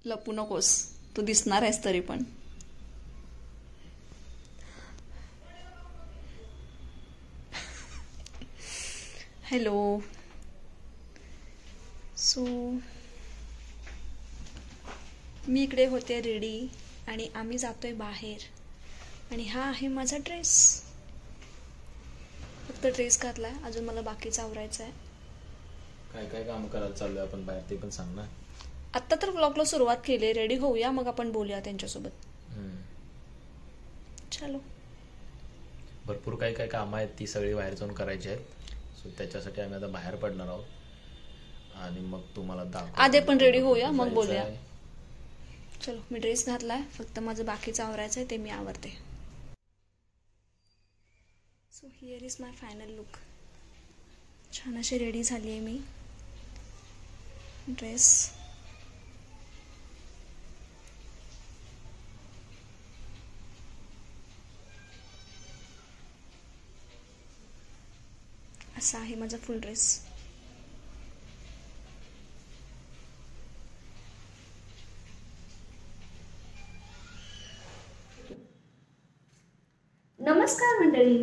लपू नकोस, तू दिसणार आहेस तरी पण. हॅलो. सो मी इकडे होते रेडी आणि आम्ही जातोय बाहेर. आणि हा आहे माझा ड्रेस. फक्त ड्रेस घातलाय, अजून मला बाकीचं आवरायचं आहे. काय काय काम करायला चाललोय आपण बाहेर ते पण सांग ना. आत्ता तर व्लॉगला सुरुवात केली. रेडी होऊया, मग आपण बोलूया त्यांच्यासोबत. चलो. भरपूर काही काय कामं आहेत, ती सगळी बाहेर जाऊन करायची आहेत. सो त्याच्यासाठी आम्ही आता बाहेर पडणार आहोत आणि मग तुम्हाला आधी पण रेडी होऊया, मग बोलूया. चलो, मी ड्रेस घातलाय, फक्त माझं बाकीचं आवरायचं आहे, ते मी आवरते. So here is my final look. छान अशी रेडी झाली आहे मी. ड्रेस असा आहे माझा फुल ड्रेस. नमस्कार मंडळी,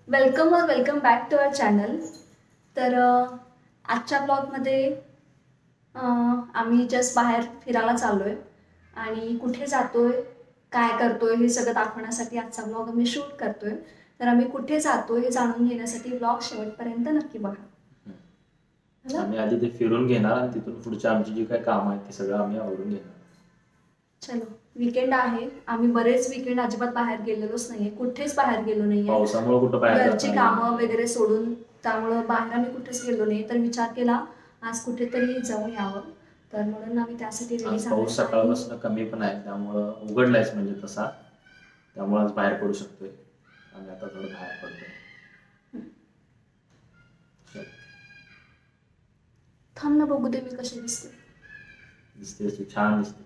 welcome back to our channel. तर आजच्या ब्लॉगमध्ये आम्ही जस्ट बाहेर फिरायला चाललोय आणि कुठे जातोय, काय करतोय हे सगळं दाखवण्यासाठी आजचा ब्लॉग आम्ही शूट करतोय. तर आम्ही कुठे जातोय हे जाणून घेण्यासाठी ब्लॉग शेवटपर्यंत नक्की बघा. आम्ही आधी ते फिरून घेणार आणि तिथून पुढच्या आमची जी काही कामं आहेत ती सगळं आम्ही आवरून घेणार. चलो, वीकेंड आहे. आम्ही बरेच वीकेंड अजिबात बाहेर गेलेलोच नाहीये, कुठेच बाहेर गेलो नाहीये. पावसामुळे कुठं बाहेर घरची कामं वगैरे सोडून, त्यामुळं बाहेर आम्ही कुठेच गेलो नाही. तर विचार केला आज कुठेतरी जाऊन यावं, तर म्हणून आम्ही त्यासाठी रेडी झालो. पाऊस सकाळपासून कमी पण आहे, त्यामुळं उघडलायच म्हणजे तसा, त्यामुळे आज बाहेर पडू शकतोय. आम्ही आता थोडं बाहेर पडतोय. थांब ना, बघू दे मी कशी दिसते. दिसते, छान दिसते.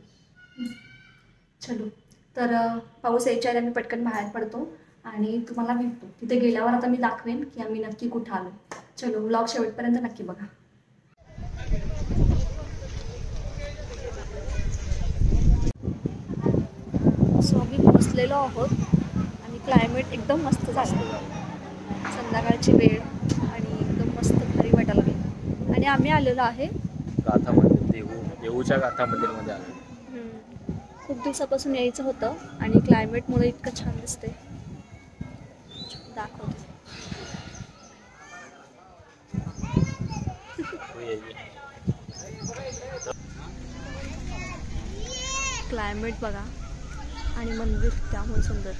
चलो, तर पाऊस यायच्या आधी आम्ही पटकन बाहेर पडतो आणि तुम्हाला भेटतो. तिथे गेल्यावर आता मी दाखवेन की आम्ही नक्की कुठं आलो. चलो, व्लॉग शेवटपर्यंत नक्की बघा. सो आम्ही पोचलेलो आहोत आणि क्लायमेट एकदम मस्त झालं. संध्याकाळची वेळ आणि एकदम मस्त भारी वाटायला लागली. आणि आम्ही आलेलो आहे गाथा मंदिर, देहूच्या गाथा मंदिरमध्ये आलो. खूप दिवसापासून यायचं होतं आणि क्लायमेटमुळे इतकं छान दिसते. दाखवते. क्लायमेट बघा आणि मंदिर त्यामुळे सुंदर.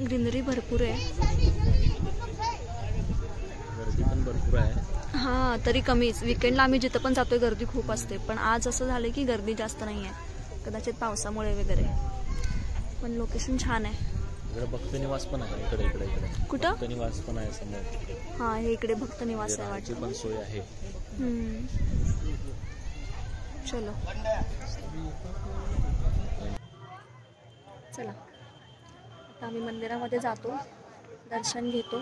ग्रीनरी भरपूर आहे. गर्दी पण भरपूर आहे. हां, तरी कमीच. विकेंडला आम्ही जिथं पण जातोय गर्दी खूप असते, पण आज असं झालं की गर्दी जास्त नाही आहे, कदाचित पावसामुळे वगैरे. पण लोकेशन छान आहे. इकडे भक्त निवास पण आहे. इकडे कुठं भक्त निवास पण आहे समोर. हां, हे इकडे भक्त निवास आहे वाटतं. पण सोय आहे. चलो, चला आता आम्ही मंदिरामध्ये जातो, दर्शन घेतो,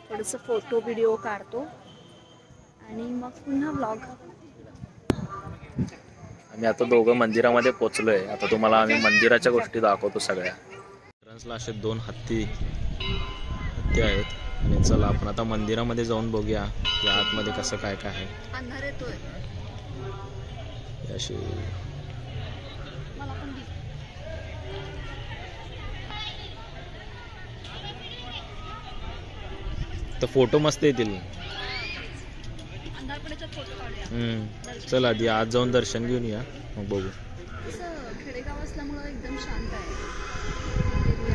थोडंसं फोटो व्हिडिओ काढतो आणि मग पुन्हा व्लॉग. आम्ही आता दोघं मंदिरामध्ये पोहोचलोय. आता तुम्हाला आम्ही मंदिराच्या गोष्टी दाखवतो सगळ्या. एंट्रन्सला असे 2 हत्ती आहेत. आणि चला आपण आता मंदिरामध्ये जाऊन बघूया की आतमध्ये कसं काय काय आहे. अंधार येतोय. अशी तर फोटो मस्त येतील. चल आधी आज जाऊन दर्शन घेऊन या, मग बघू. खेडेगाव असल्यामुळं एकदम शांत आहे.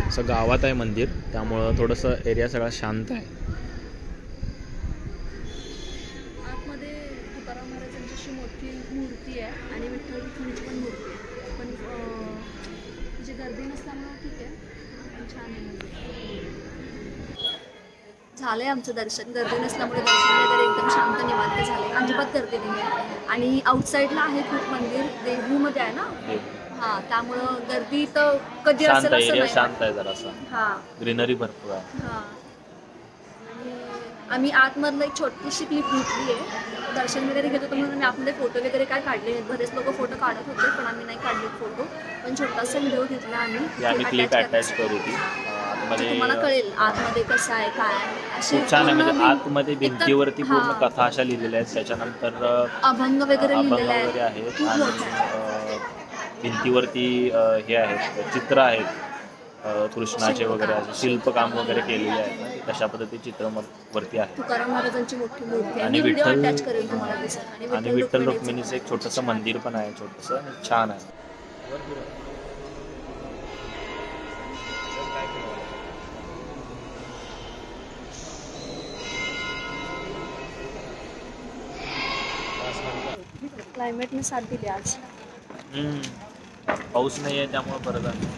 असं गावात आहे मंदिर, त्यामुळं थोडंसं एरिया सगळा शांत आहे. आतमध्ये तुकाराम महाराजांची अशी मोठी मूर्ती आहे आणि विठ्ठल रुक्मिणीची पण मूर्ती आहे. पण जी गर्दी नसल्यामुळं ठीक आहे, पण छान आहे. झालंय आमचं दर्शन. गर्दी नसल्यामुळे दर्शन वगैरे एकदम शांत निवांत झाले, अजिबात गर्दी नाही आहे. आणि आउटसाईडला आहे खूप मंदिर, देहूमध्ये आहे ना. हा त्यामुळं गर्दी तर कधी शांत असेल आहे, असं एरिया नाही. शांत आहे जरासा, हा ग्रीनरी भरपूर आहे. हा आणि आम्ही आतमधलं एक छोटीशी क्लिप घेतली आहे. दर्शन वगैरे घेत होतो म्हणून आम्ही आतमध्ये फोटो वगैरे काय काढले नाहीत. बरेच लोक फोटो काढत होते पण आम्ही नाही काढले फोटो. पण छोटासा व्हिडिओ घेतला आम्ही ती आम्ही क्लिप attach अटॅच करण्यासाठी. करू ती म्हणजे तुम्हाला आतमध्ये. कळेल आतमध्ये कसं आहे काय आहे. अशी खूप छान आहे, पूर्ण म्हणजे आतमध्ये एकतर- भिंतीवरती पूर्ण हा, कथा अशा लिहिलेल्या आहेत. त्याच्यानंतर अभंग वगैरे अभंग लिहिलेला वगैरे आहे. आहेत खूप आणि मोठा आहे. भिंतीवरती हे आहेत, चित्र आहेत कृष्णाचे वगैरे, शिल्पकार. असे शिल्पकाम वगैरे केलेले आहेत. तशा पद्धती चित्र वरती आहे. तुकाराम महाराजांची मोठी मूर्ती आहे. आणि मी व्हिडिओ विठ्ठल अटॅच करेल तुम्हाला दिसेल. आणि विठ्ठल रुक्मिणीचं एक छोटंसं मंदिर पण आहे, छोटंसं आणि छान आहे. क्लायमेटने साथ दिली आज. पाऊस नाही आहे त्यामुळे बरं झालं.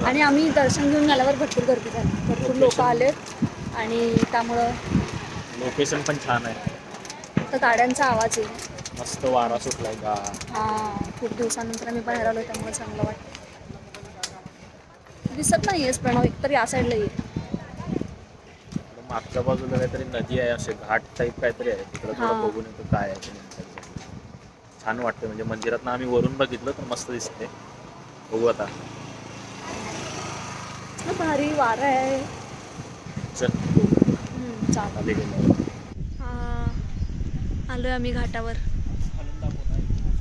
आणि आम्ही दर्शन घेऊन आल्यावर भरपूर गर्दी झाली. भरपूर लोक आलेत आणि त्यामुळं लोकेशन पण छान आहे, तर गाड्यांचा आवाज येईल. मस्त वारा सुटलाय का. हा खूप दिवसानंतर आम्ही बाहेर आलो त्यामुळे चांगलं वाटतं. दिसत नाही आहेस प्रणव, एकतर या साईडला ये. मागच्या बाजूला काहीतरी नदी आहे, असे घाट टाईप काहीतरी आहे, तिकडे थोडं हा. बघून येतो काय आहे ते नेमकं. छान वाटतं, म्हणजे मंदिरात आम्ही वरून बघितलं तर मस्त दिसते. बघू आता. भारी वारा आहे. चल चालेल. खाली गेलो. आलोय आम्ही घाटावर.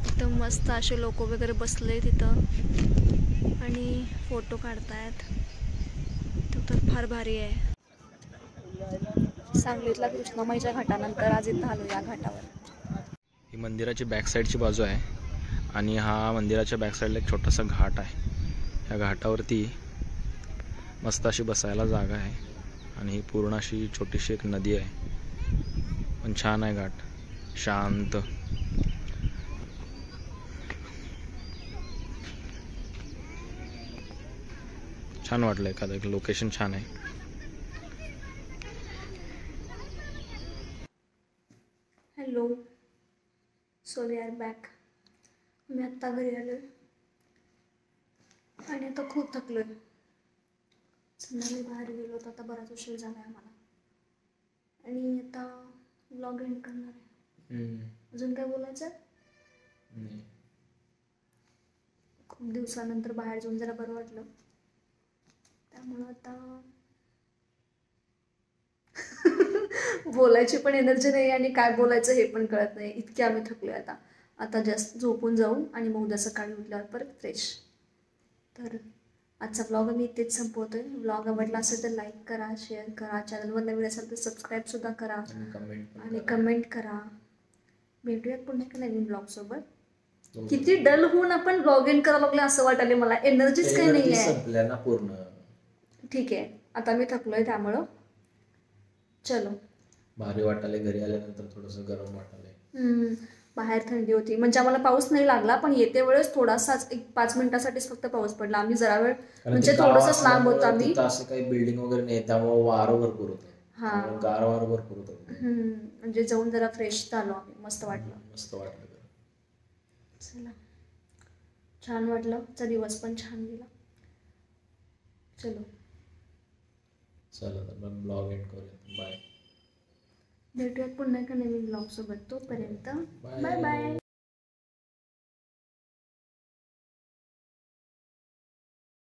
एकदम मस्त असे लोक वगैरे बसले तिथं आणि फोटो काढतायत. तो तर फार भारी आहे. सांगलीतला कृष्णामाईच्या घाटानंतर आज इथं आलो या घाटावर. ही मंदिराची बॅक साईडची बाजू आहे आणि हा मंदिराच्या बॅक साईडला एक छोटासा घाट आहे. या घाटावरती मस्त अशी बसायला जागा आहे आणि ही पूर्ण अशी छोटीशी एक नदी आहे. पण छान आहे घाट, शांत. छान वाटलं, एखादं लोकेशन छान आहे. Hello, so we are back. मी आत्ता घरी आलो आणि आता खूप थकलो आहे. संध्याकाळी बाहेर गेलो होतो, आता बराच उशीर झाला आहे मला आणि आता व्लॉग एंड करणार आहे. अजून काय बोलायचं? खूप दिवसानंतर बाहेर जाऊन जरा बरं वाटलं, त्यामुळं आता बोलायची पण एनर्जी नाही आणि काय बोलायचं हे पण कळत नाही, इतके आम्ही थकलो आता. आता जस्ट झोपून जाऊ आणि मग उद्या सकाळी उठल्यावर परत फ्रेश. तर आजचा ब्लॉग आम्ही इथेच संपवतोय. ब्लॉग आवडला असेल तर लाईक करा, शेअर करा, चॅनलवर नवीन असेल तर सबस्क्राईबसुद्धा करा आणि कमेंट करा. भेटूयात पुन्हा एका नवीन ब्लॉगसोबत. किती डल होऊन आपण ब्लॉग इन करायला लागलो असं वाटायले मला. एनर्जीच काही नाही आहे. पूर्ण ठीक आहे, आता मी थकलोय त्यामुळं चलो. भारी वाटायला, घरी आल्यानंतर थोडंसं गरम वाटायलंय. बाहेर थंडी होती, म्हणजे आम्हाला पाऊस नाही लागला पण येते वेळेस थोडासाच, एक 5 मिनिटासाठीच फक्त पाऊस पडला. आम्ही जरा वेळ म्हणजे थोडंसं लांब होतो आम्ही. असं काही बिल्डिंग वगैरे नाही, त्यामुळे वारं भरपूर होतं. हा, गार वारं भरपूर होतं. म्हणजे जाऊन जरा फ्रेश झालो आम्ही. मस्त वाटलं. मस्त वाटलं. चला, छान वाटलं. आजचा दिवस पण छान गेला. चलो चला तर मग ब्लॉग एंड करूया. बाय. भेटूयात पुन्हा एका नवीन ब्लॉग सोबत. तोपर्यंत बाय बाय.